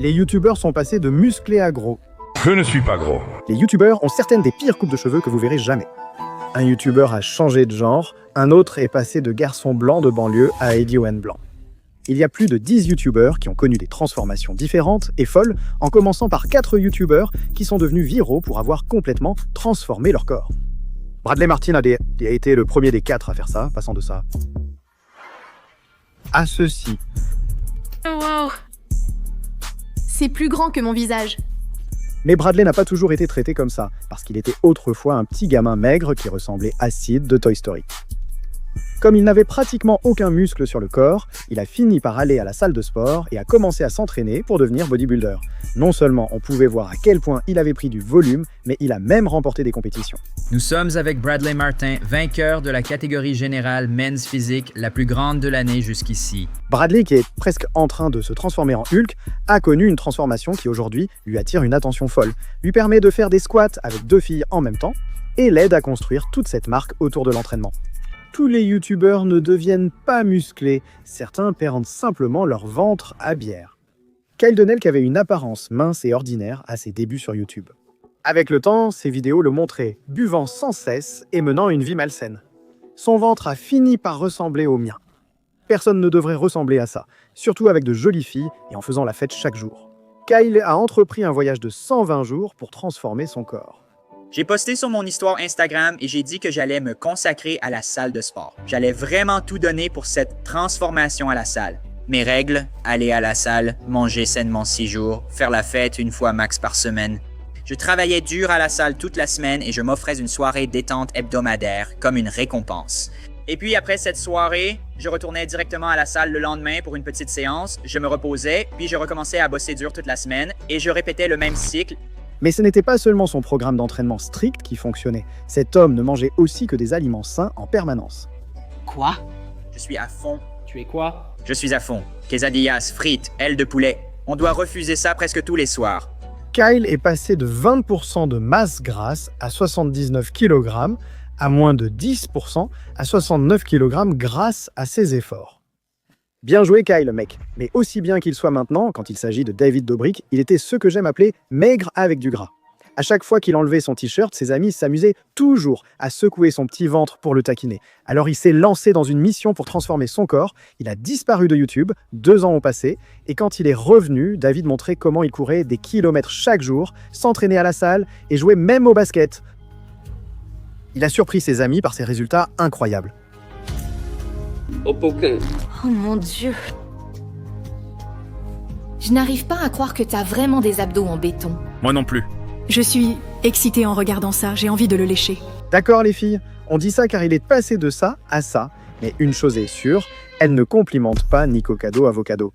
Les youtubeurs sont passés de musclés à gros. Je ne suis pas gros. Les youtubeurs ont certaines des pires coupes de cheveux que vous verrez jamais. Un youtubeur a changé de genre, un autre est passé de garçon blanc de banlieue à Eddie Owen blanc. Il y a plus de 10 youtubeurs qui ont connu des transformations différentes et folles, en commençant par 4 youtubeurs qui sont devenus viraux pour avoir complètement transformé leur corps. Bradley Martin a été le premier des 4 à faire ça, passant de ça à ceci. Wow. C'est plus grand que mon visage. Mais Bradley n'a pas toujours été traité comme ça, parce qu'il était autrefois un petit gamin maigre qui ressemblait à Sid de Toy Story. Comme il n'avait pratiquement aucun muscle sur le corps, il a fini par aller à la salle de sport et a commencé à s'entraîner pour devenir bodybuilder. Non seulement on pouvait voir à quel point il avait pris du volume, mais il a même remporté des compétitions. Nous sommes avec Bradley Martin, vainqueur de la catégorie générale Men's Physique, la plus grande de l'année jusqu'ici. Bradley, qui est presque en train de se transformer en Hulk, a connu une transformation qui aujourd'hui lui attire une attention folle, lui permet de faire des squats avec 2 filles en même temps et l'aide à construire toute cette marque autour de l'entraînement. Tous les youtubeurs ne deviennent pas musclés, certains perdent simplement leur ventre à bière. Kyle Donnell qui avait une apparence mince et ordinaire à ses débuts sur YouTube. Avec le temps, ses vidéos le montraient buvant sans cesse et menant une vie malsaine. Son ventre a fini par ressembler au mien. Personne ne devrait ressembler à ça, surtout avec de jolies filles et en faisant la fête chaque jour. Kyle a entrepris un voyage de 120 jours pour transformer son corps. J'ai posté sur mon histoire Instagram et j'ai dit que j'allais me consacrer à la salle de sport. J'allais vraiment tout donner pour cette transformation à la salle. Mes règles, aller à la salle, manger sainement 6 jours, faire la fête une fois max par semaine. Je travaillais dur à la salle toute la semaine et je m'offrais une soirée détente hebdomadaire comme une récompense. Et puis après cette soirée, je retournais directement à la salle le lendemain pour une petite séance, je me reposais, puis je recommençais à bosser dur toute la semaine et je répétais le même cycle. Mais ce n'était pas seulement son programme d'entraînement strict qui fonctionnait. Cet homme ne mangeait aussi que des aliments sains en permanence. Quoi? Je suis à fond. Tu es quoi? Je suis à fond. Quesadillas, frites, ailes de poulet. On doit refuser ça presque tous les soirs. Kyle est passé de 20% de masse grasse à 79 kg, à moins de 10% à 69 kg grâce à ses efforts. Bien joué Kyle, mec. Mais aussi bien qu'il soit maintenant, quand il s'agit de David Dobrik, il était ce que j'aime appeler maigre avec du gras. À chaque fois qu'il enlevait son t-shirt, ses amis s'amusaient toujours à secouer son petit ventre pour le taquiner. Alors il s'est lancé dans une mission pour transformer son corps, il a disparu de YouTube, 2 ans ont passé, et quand il est revenu, David montrait comment il courait des kilomètres chaque jour, s'entraînait à la salle et jouait même au basket. Il a surpris ses amis par ses résultats incroyables. Au poker. Oh mon Dieu. Je n'arrive pas à croire que t'as vraiment des abdos en béton. Moi non plus. Je suis excitée en regardant ça, j'ai envie de le lécher. D'accord les filles, on dit ça car il est passé de ça à ça, mais une chose est sûre, elle ne complimente pas Nico Cado Avocado.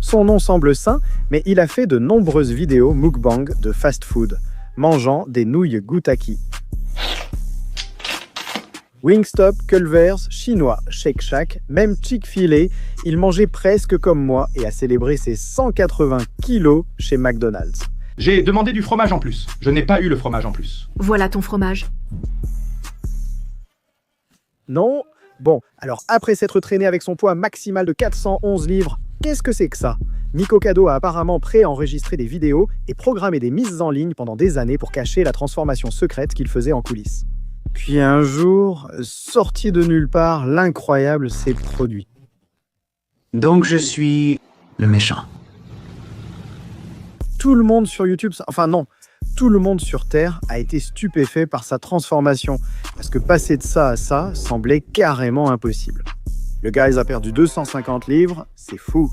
Son nom semble sain, mais il a fait de nombreuses vidéos mukbang de fast-food, mangeant des nouilles Goutaki. Wingstop, Culver's, Chinois, Shake Shack, même Chick-fil-A, il mangeait presque comme moi et a célébré ses 180 kilos chez McDonald's. J'ai demandé du fromage en plus. Je n'ai pas eu le fromage en plus. Voilà ton fromage. Non? Bon, alors après s'être traîné avec son poids maximal de 411 livres, qu'est-ce que c'est que ça? Nico Cado a apparemment préenregistré des vidéos et programmé des mises en ligne pendant des années pour cacher la transformation secrète qu'il faisait en coulisses. Puis un jour, sorti de nulle part, l'incroyable s'est produit. Donc je suis le méchant. Tout le monde sur YouTube, enfin non, tout le monde sur Terre a été stupéfait par sa transformation, parce que passer de ça à ça semblait carrément impossible. Le gars a perdu 250 livres, c'est fou.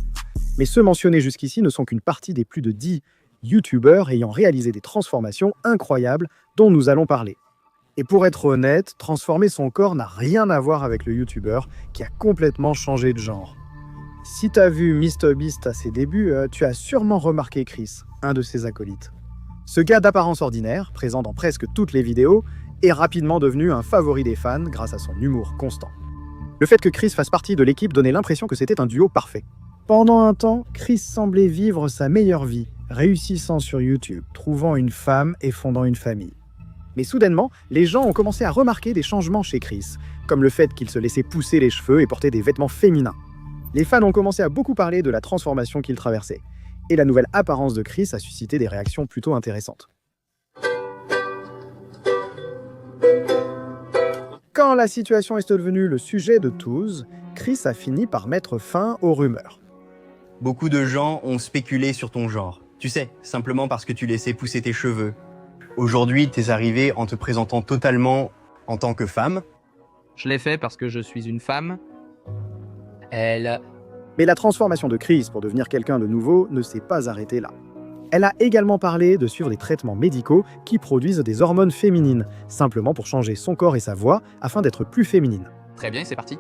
Mais ceux mentionnés jusqu'ici ne sont qu'une partie des plus de 10 YouTubeurs ayant réalisé des transformations incroyables dont nous allons parler. Et pour être honnête, transformer son corps n'a rien à voir avec le YouTuber qui a complètement changé de genre. Si t'as vu MrBeast à ses débuts, tu as sûrement remarqué Chris, un de ses acolytes. Ce gars d'apparence ordinaire, présent dans presque toutes les vidéos, est rapidement devenu un favori des fans grâce à son humour constant. Le fait que Chris fasse partie de l'équipe donnait l'impression que c'était un duo parfait. Pendant un temps, Chris semblait vivre sa meilleure vie, réussissant sur YouTube, trouvant une femme et fondant une famille. Mais soudainement, les gens ont commencé à remarquer des changements chez Chris, comme le fait qu'il se laissait pousser les cheveux et portait des vêtements féminins. Les fans ont commencé à beaucoup parler de la transformation qu'il traversait. Et la nouvelle apparence de Chris a suscité des réactions plutôt intéressantes. Quand la situation est devenue le sujet de tous, Chris a fini par mettre fin aux rumeurs. Beaucoup de gens ont spéculé sur ton genre. Tu sais, simplement parce que tu laissais pousser tes cheveux. Aujourd'hui, t'es arrivé en te présentant totalement en tant que femme. Je l'ai fait parce que je suis une femme. Mais la transformation de Chris pour devenir quelqu'un de nouveau ne s'est pas arrêtée là. Elle a également parlé de suivre des traitements médicaux qui produisent des hormones féminines, simplement pour changer son corps et sa voix afin d'être plus féminine. Très bien, c'est parti.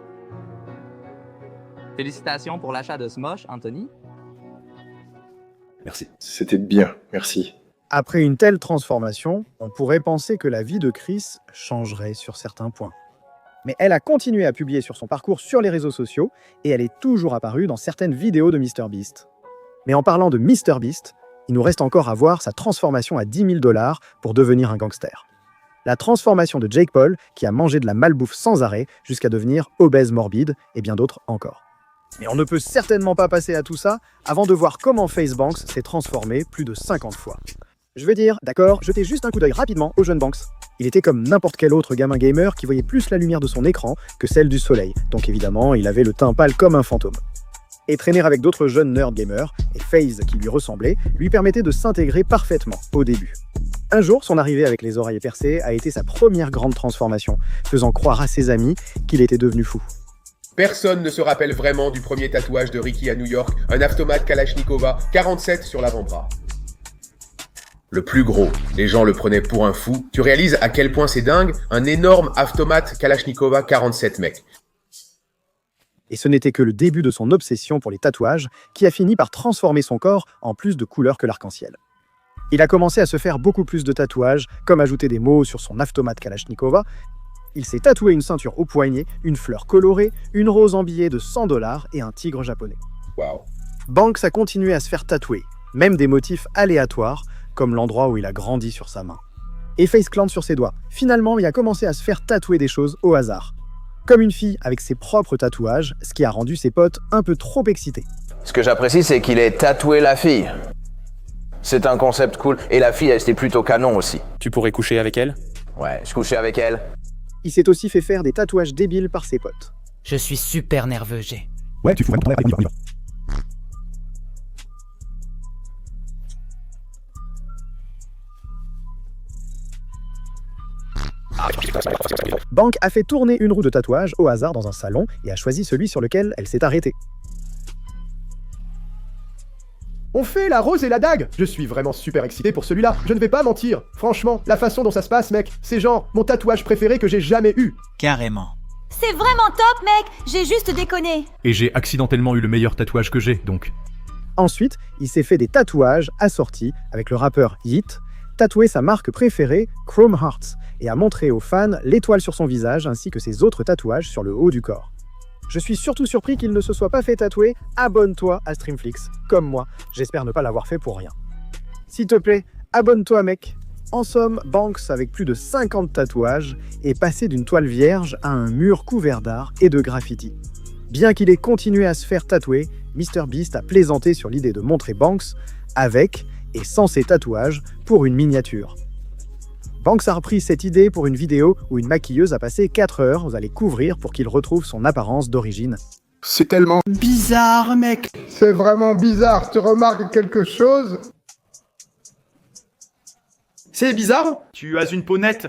Félicitations pour l'achat de Smosh, Anthony. Merci. C'était bien, merci. Après une telle transformation, on pourrait penser que la vie de Chris changerait sur certains points. Mais elle a continué à publier sur son parcours sur les réseaux sociaux et elle est toujours apparue dans certaines vidéos de MrBeast. Mais en parlant de MrBeast, il nous reste encore à voir sa transformation à 10 000 $ pour devenir un gangster. La transformation de Jake Paul, qui a mangé de la malbouffe sans arrêt jusqu'à devenir obèse morbide, et bien d'autres encore. Mais on ne peut certainement pas passer à tout ça avant de voir comment FaZe Banks s'est transformé plus de 50 fois. Je veux dire, d'accord, jetez juste un coup d'œil rapidement au jeune Banks. Il était comme n'importe quel autre gamin gamer qui voyait plus la lumière de son écran que celle du soleil, donc évidemment, il avait le teint pâle comme un fantôme. Et traîner avec d'autres jeunes nerd gamers, et FaZe qui lui ressemblait, lui permettait de s'intégrer parfaitement au début. Un jour, son arrivée avec les oreilles percées a été sa première grande transformation, faisant croire à ses amis qu'il était devenu fou. Personne ne se rappelle vraiment du premier tatouage de Ricky à New York, un automate Kalachnikova 47 sur l'avant-bras. Le plus gros, les gens le prenaient pour un fou. Tu réalises à quel point c'est dingue, un énorme automate Kalachnikova 47 mec. Et ce n'était que le début de son obsession pour les tatouages qui a fini par transformer son corps en plus de couleurs que l'arc-en-ciel. Il a commencé à se faire beaucoup plus de tatouages, comme ajouter des mots sur son automate Kalachnikova. Il s'est tatoué une ceinture au poignet, une fleur colorée, une rose en billet de 100 $ et un tigre japonais. Wow. Banks a continué à se faire tatouer, même des motifs aléatoires, comme l'endroit où il a grandi sur sa main. Et Face Clan sur ses doigts. Finalement, il a commencé à se faire tatouer des choses au hasard. Comme une fille avec ses propres tatouages, ce qui a rendu ses potes un peu trop excités. Ce que j'apprécie, c'est qu'il ait tatoué la fille. C'est un concept cool. Et la fille, elle, c'était plutôt canon aussi. Tu pourrais coucher avec elle? Ouais, je couchais avec elle. Il s'est aussi fait faire des tatouages débiles par ses potes. Je suis super nerveux, G. Ouais, tu fous vraiment ton air, on y va. Bank a fait tourner une roue de tatouage au hasard dans un salon et a choisi celui sur lequel elle s'est arrêtée. On fait la rose et la dague. Je suis vraiment super excité pour celui-là, je ne vais pas mentir. Franchement, la façon dont ça se passe, mec, c'est genre mon tatouage préféré que j'ai jamais eu. Carrément. C'est vraiment top, mec. J'ai juste déconné. Et j'ai accidentellement eu le meilleur tatouage que j'ai, donc. Ensuite, il s'est fait des tatouages assortis avec le rappeur Yeet, tatoué sa marque préférée, Chrome Hearts, et a montré aux fans l'étoile sur son visage ainsi que ses autres tatouages sur le haut du corps. Je suis surtout surpris qu'il ne se soit pas fait tatouer « Abonne-toi à Streamflix », comme moi. J'espère ne pas l'avoir fait pour rien. S'il te plaît, abonne-toi, mec. En somme, Banks, avec plus de 50 tatouages, est passé d'une toile vierge à un mur couvert d'art et de graffiti. Bien qu'il ait continué à se faire tatouer, MrBeast a plaisanté sur l'idée de montrer Banks avec et sans ses tatouages pour une miniature. Banks a repris cette idée pour une vidéo où une maquilleuse a passé 4 heures à les couvrir pour qu'il retrouve son apparence d'origine. C'est tellement bizarre, mec. C'est vraiment bizarre, tu remarques quelque chose? C'est bizarre? Tu as une peau nette.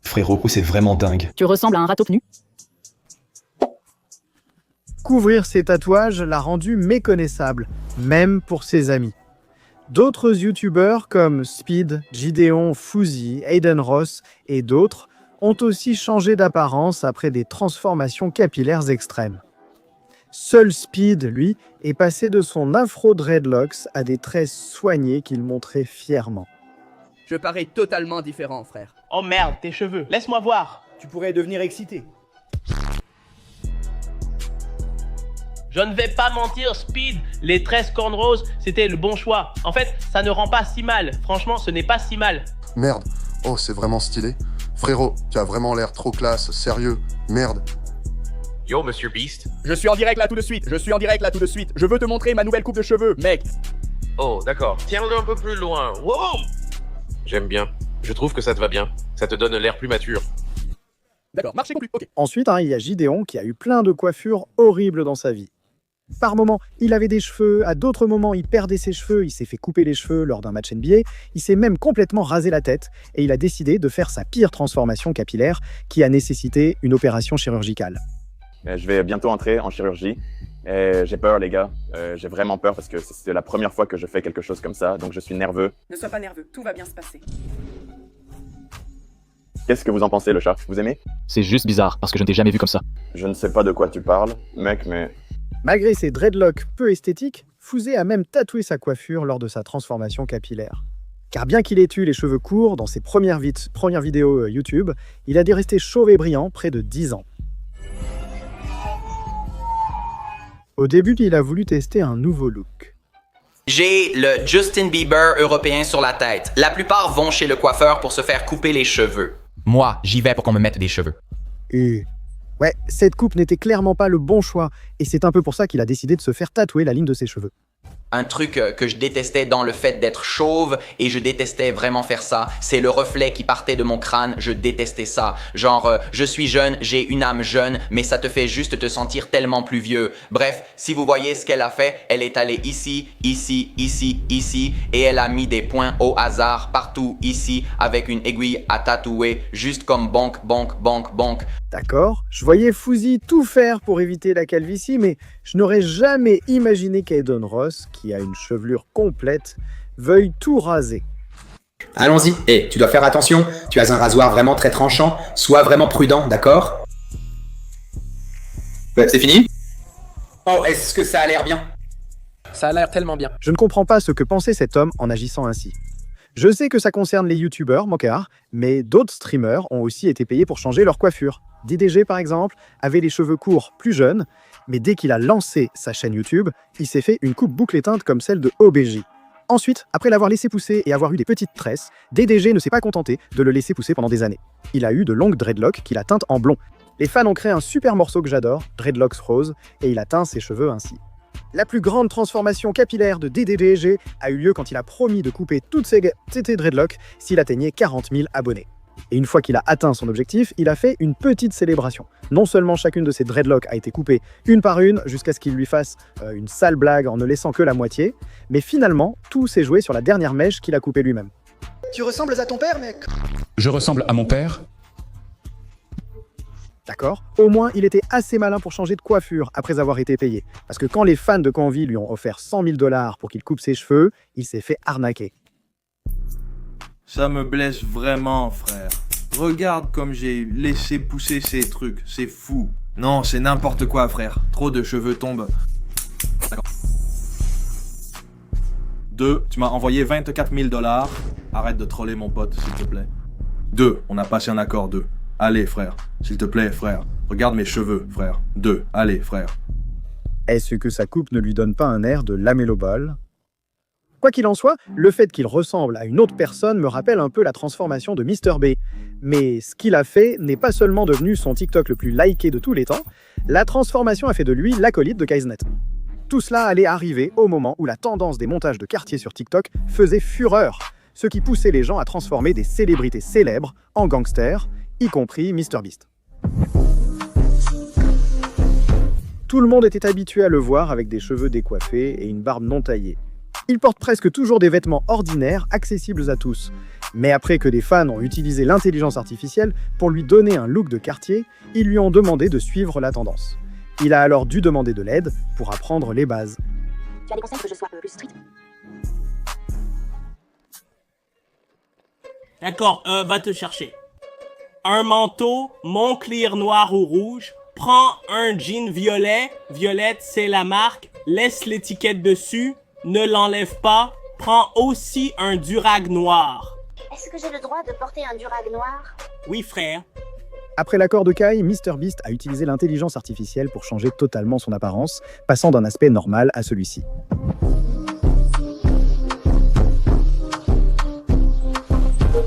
Frérot, c'est vraiment dingue. Tu ressembles à un râteau nu. Couvrir ses tatouages l'a rendu méconnaissable, même pour ses amis. D'autres youtubeurs comme Speed, Gideon, Fuzzy, Aiden Ross et d'autres ont aussi changé d'apparence après des transformations capillaires extrêmes. Seul Speed, lui, est passé de son afro dreadlocks à des traits soignés qu'il montrait fièrement. Je parais totalement différent, frère. Oh merde, tes cheveux, laisse-moi voir. Tu pourrais devenir excité. Je ne vais pas mentir, Speed, les 13 cornes roses, c'était le bon choix. En fait, ça ne rend pas si mal. Franchement, ce n'est pas si mal. Merde. Oh, c'est vraiment stylé. Frérot, tu as vraiment l'air trop classe, sérieux. Merde. Yo, Monsieur Beast. Je suis en direct là tout de suite. Je veux te montrer ma nouvelle coupe de cheveux, mec. Oh, d'accord. Tiens-le un peu plus loin. Wow! J'aime bien. Je trouve que ça te va bien. Ça te donne l'air plus mature. D'accord, marché conclu. Ok. Ensuite, il y a Gideon qui a eu plein de coiffures horribles dans sa vie. Par moments, il avait des cheveux, à d'autres moments, il perdait ses cheveux, il s'est fait couper les cheveux lors d'un match NBA, il s'est même complètement rasé la tête et il a décidé de faire sa pire transformation capillaire qui a nécessité une opération chirurgicale. Je vais bientôt entrer en chirurgie. J'ai peur, les gars. J'ai vraiment peur parce que c'est la première fois que je fais quelque chose comme ça, donc je suis nerveux. Ne sois pas nerveux, tout va bien se passer. Qu'est-ce que vous en pensez, le chat? Vous aimez? C'est juste bizarre, parce que je ne t'ai jamais vu comme ça. Je ne sais pas de quoi tu parles, mec, mais... Malgré ses dreadlocks peu esthétiques, Fouzé a même tatoué sa coiffure lors de sa transformation capillaire. Car bien qu'il ait eu les cheveux courts dans ses premières vidéos YouTube, il a dû rester chauve et brillant près de 10 ans. Au début, il a voulu tester un nouveau look. J'ai le Justin Bieber européen sur la tête. La plupart vont chez le coiffeur pour se faire couper les cheveux. Moi, j'y vais pour qu'on me mette des cheveux. Et... ouais, cette coupe n'était clairement pas le bon choix, et c'est un peu pour ça qu'il a décidé de se faire tatouer la ligne de ses cheveux. Un truc que je détestais dans le fait d'être chauve, et je détestais vraiment faire ça, c'est le reflet qui partait de mon crâne, je détestais ça. Genre, je suis jeune, j'ai une âme jeune, mais ça te fait juste te sentir tellement plus vieux. Bref, si vous voyez ce qu'elle a fait, elle est allée ici, ici, ici, ici, et elle a mis des points au hasard partout ici, avec une aiguille à tatouer, juste comme bonk, bonk, bonk, bonk. D'accord, je voyais Fouzi tout faire pour éviter la calvitie, mais je n'aurais jamais imaginé qu'Aiden Ross, qui a une chevelure complète, veuille tout raser. Allons-y. Tu dois faire attention, tu as un rasoir vraiment très tranchant, sois vraiment prudent, d'accord? C'est fini? Oh, est-ce que ça a l'air bien? Ça a l'air tellement bien. Je ne comprends pas ce que pensait cet homme en agissant ainsi. Je sais que ça concerne les youtubeurs, mocards, mais d'autres streamers ont aussi été payés pour changer leur coiffure. DDG, par exemple, avait les cheveux courts plus jeunes, mais dès qu'il a lancé sa chaîne YouTube, il s'est fait une coupe boucle éteinte comme celle de OBJ. Ensuite, après l'avoir laissé pousser et avoir eu des petites tresses, DDG ne s'est pas contenté de le laisser pousser pendant des années. Il a eu de longues dreadlocks qu'il a teintes en blond. Les fans ont créé un super morceau que j'adore, Dreadlocks Rose, et il a teint ses cheveux ainsi. La plus grande transformation capillaire de DDG a eu lieu quand il a promis de couper toutes ses dreadlocks s'il atteignait 40 000 abonnés. Et une fois qu'il a atteint son objectif, il a fait une petite célébration. Non seulement chacune de ses dreadlocks a été coupée une par une jusqu'à ce qu'il lui fasse une sale blague en ne laissant que la moitié, mais finalement, tout s'est joué sur la dernière mèche qu'il a coupée lui-même. Tu ressembles à ton père, mec? Je ressemble à mon père? D'accord? Au moins, il était assez malin pour changer de coiffure après avoir été payé. Parce que quand les fans de Canvy lui ont offert 100 000 $ pour qu'il coupe ses cheveux, il s'est fait arnaquer. Ça me blesse vraiment, frère. Regarde comme j'ai laissé pousser ces trucs, c'est fou. Non, c'est n'importe quoi, frère. Trop de cheveux tombent. D'accord. 2, tu m'as envoyé 24 000 $. Arrête de troller mon pote, s'il te plaît. 2, on a passé un accord, 2. Allez, frère. S'il te plaît, frère. Regarde mes cheveux, frère. 2, allez, frère. Est-ce que sa coupe ne lui donne pas un air de Lamelo Ball? Quoi qu'il en soit, le fait qu'il ressemble à une autre personne me rappelle un peu la transformation de Mr. B. Mais ce qu'il a fait n'est pas seulement devenu son TikTok le plus liké de tous les temps, la transformation a fait de lui l'acolyte de Kaiznet. Tout cela allait arriver au moment où la tendance des montages de quartier sur TikTok faisait fureur, ce qui poussait les gens à transformer des célébrités célèbres en gangsters, y compris MrBeast. Tout le monde était habitué à le voir avec des cheveux décoiffés et une barbe non taillée. Il porte presque toujours des vêtements ordinaires, accessibles à tous. Mais après que des fans ont utilisé l'intelligence artificielle pour lui donner un look de quartier, ils lui ont demandé de suivre la tendance. Il a alors dû demander de l'aide pour apprendre les bases. Tu as des conseils que je sois plus strict? D'accord, va te chercher. Un manteau, Moncler noir ou rouge. Prends un jean violet. Violette, c'est la marque. Laisse l'étiquette dessus. Ne l'enlève pas. Prends aussi un durag noir. Est-ce que j'ai le droit de porter un durag noir? Oui, frère. Après l'accord de Kai, MrBeast a utilisé l'intelligence artificielle pour changer totalement son apparence, passant d'un aspect normal à celui-ci.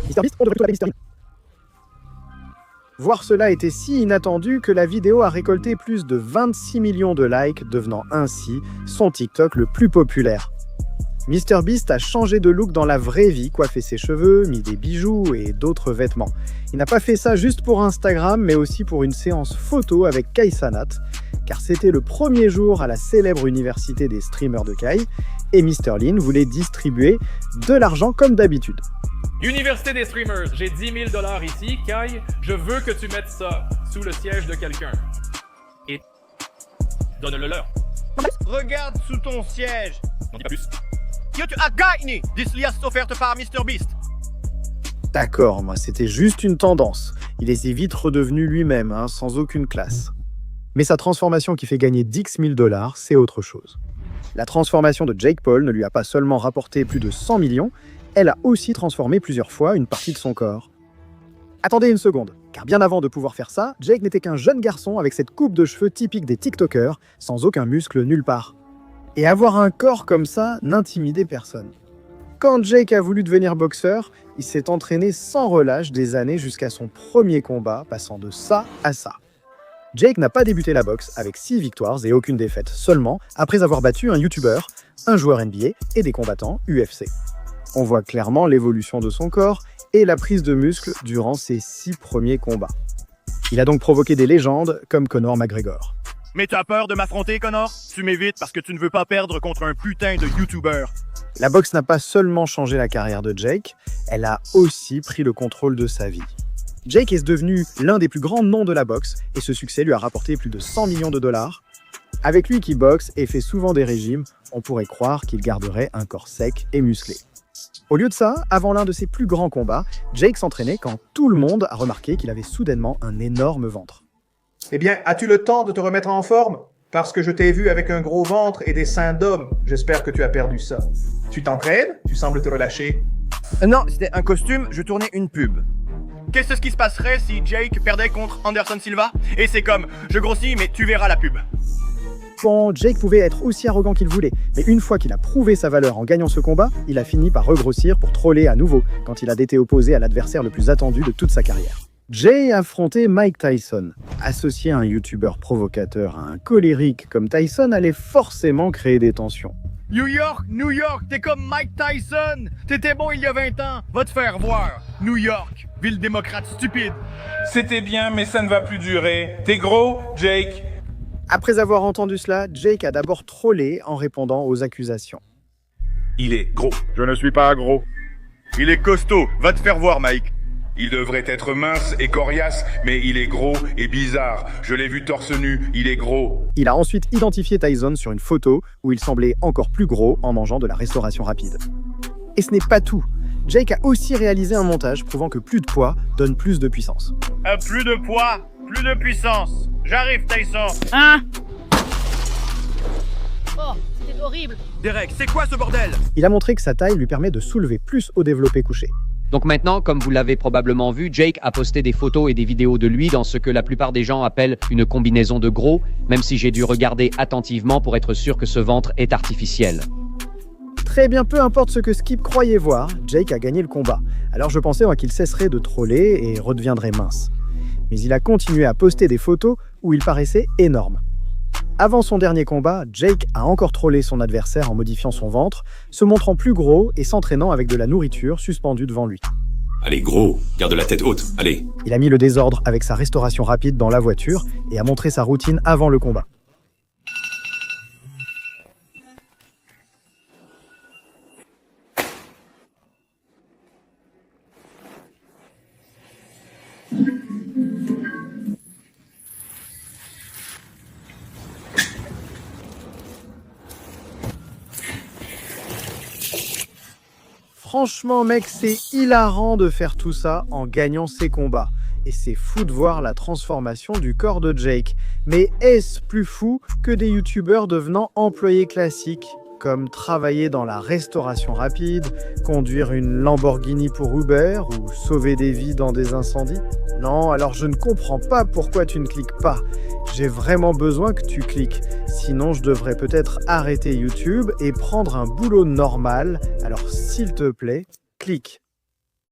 MrBeast, on devrait tout l'appeler Mr. Voir cela était si inattendu que la vidéo a récolté plus de 26 millions de likes, devenant ainsi son TikTok le plus populaire. MrBeast a changé de look dans la vraie vie, coiffé ses cheveux, mis des bijoux et d'autres vêtements. Il n'a pas fait ça juste pour Instagram, mais aussi pour une séance photo avec Kai Cenat, car c'était le premier jour à la célèbre université des streamers de Kai, et Mr Lean voulait distribuer de l'argent comme d'habitude. Université des streamers, j'ai 10 000 $ ici, Kai, je veux que tu mettes ça sous le siège de quelqu'un. Et donne-le leur. Regarde sous ton siège. N'en dis pas plus. Yo, tu as gagné this liasse offerte par MrBeast. D'accord, moi c'était juste une tendance. Il est vite redevenu lui-même, sans aucune classe. Mais sa transformation qui fait gagner 10 000 $, c'est autre chose. La transformation de Jake Paul ne lui a pas seulement rapporté plus de 100 millions, elle a aussi transformé plusieurs fois une partie de son corps. Attendez une seconde, car bien avant de pouvoir faire ça, Jake n'était qu'un jeune garçon avec cette coupe de cheveux typique des TikTokers, sans aucun muscle nulle part. Et avoir un corps comme ça n'intimidait personne. Quand Jake a voulu devenir boxeur, il s'est entraîné sans relâche des années jusqu'à son premier combat, passant de ça à ça. Jake n'a pas débuté la boxe avec 6 victoires et aucune défaite, seulement après avoir battu un YouTuber, un joueur NBA et des combattants UFC. On voit clairement l'évolution de son corps et la prise de muscle durant ses 6 premiers combats. Il a donc provoqué des légendes comme Conor McGregor. Mais t'as peur de m'affronter, Connor? Tu m'évites parce que tu ne veux pas perdre contre un putain de YouTuber. La boxe n'a pas seulement changé la carrière de Jake, elle a aussi pris le contrôle de sa vie. Jake est devenu l'un des plus grands noms de la boxe et ce succès lui a rapporté plus de 100 millions de $. Avec lui qui boxe et fait souvent des régimes, on pourrait croire qu'il garderait un corps sec et musclé. Au lieu de ça, avant l'un de ses plus grands combats, Jake s'entraînait quand tout le monde a remarqué qu'il avait soudainement un énorme ventre. Eh bien, as-tu le temps de te remettre en forme? Parce que je t'ai vu avec un gros ventre et des seins d'homme. J'espère que tu as perdu ça. Tu t'entraînes? Tu sembles te relâcher. Non, c'était un costume, je tournais une pub. Qu'est-ce qui se passerait si Jake perdait contre Anderson Silva? Et c'est comme, je grossis, mais tu verras la pub. Bon, Jake pouvait être aussi arrogant qu'il voulait, mais une fois qu'il a prouvé sa valeur en gagnant ce combat, il a fini par regrossir pour troller à nouveau, quand il a été opposé à l'adversaire le plus attendu de toute sa carrière. Jay affrontait Mike Tyson. Associer un YouTuber provocateur à un colérique comme Tyson allait forcément créer des tensions. New York, t'es comme Mike Tyson. T'étais bon il y a 20 ans, va te faire voir. New York, ville démocrate stupide. C'était bien, mais ça ne va plus durer. T'es gros, Jake? Après avoir entendu cela, Jake a d'abord trollé en répondant aux accusations. Il est gros. Je ne suis pas gros. Il est costaud, va te faire voir, Mike. Il devrait être mince et coriace, mais il est gros et bizarre. Je l'ai vu torse nu, il est gros. Il a ensuite identifié Tyson sur une photo où il semblait encore plus gros en mangeant de la restauration rapide. Et ce n'est pas tout. Jake a aussi réalisé un montage prouvant que plus de poids donne plus de puissance. Plus de poids, plus de puissance. J'arrive, Tyson. Hein? Oh, c'était horrible. Derek, c'est quoi ce bordel? Il a montré que sa taille lui permet de soulever plus au développé couché. Donc maintenant, comme vous l'avez probablement vu, Jake a posté des photos et des vidéos de lui dans ce que la plupart des gens appellent une combinaison de gros, même si j'ai dû regarder attentivement pour être sûr que ce ventre est artificiel. Très bien, peu importe ce que Skip croyait voir, Jake a gagné le combat. Alors je pensais qu'il cesserait de troller et redeviendrait mince. Mais il a continué à poster des photos où il paraissait énorme. Avant son dernier combat, Jake a encore trollé son adversaire en modifiant son ventre, se montrant plus gros et s'entraînant avec de la nourriture suspendue devant lui. Allez, gros, garde la tête haute, allez. Il a mis le désordre avec sa restauration rapide dans la voiture et a montré sa routine avant le combat. Franchement, mec, c'est hilarant de faire tout ça en gagnant ses combats. Et c'est fou de voir la transformation du corps de Jake. Mais est-ce plus fou que des youtubeurs devenant employés classiques, comme travailler dans la restauration rapide, conduire une Lamborghini pour Uber ou sauver des vies dans des incendies? Non, alors je ne comprends pas pourquoi tu ne cliques pas. J'ai vraiment besoin que tu cliques. Sinon, je devrais peut-être arrêter YouTube et prendre un boulot normal. Alors, s'il te plaît, clique.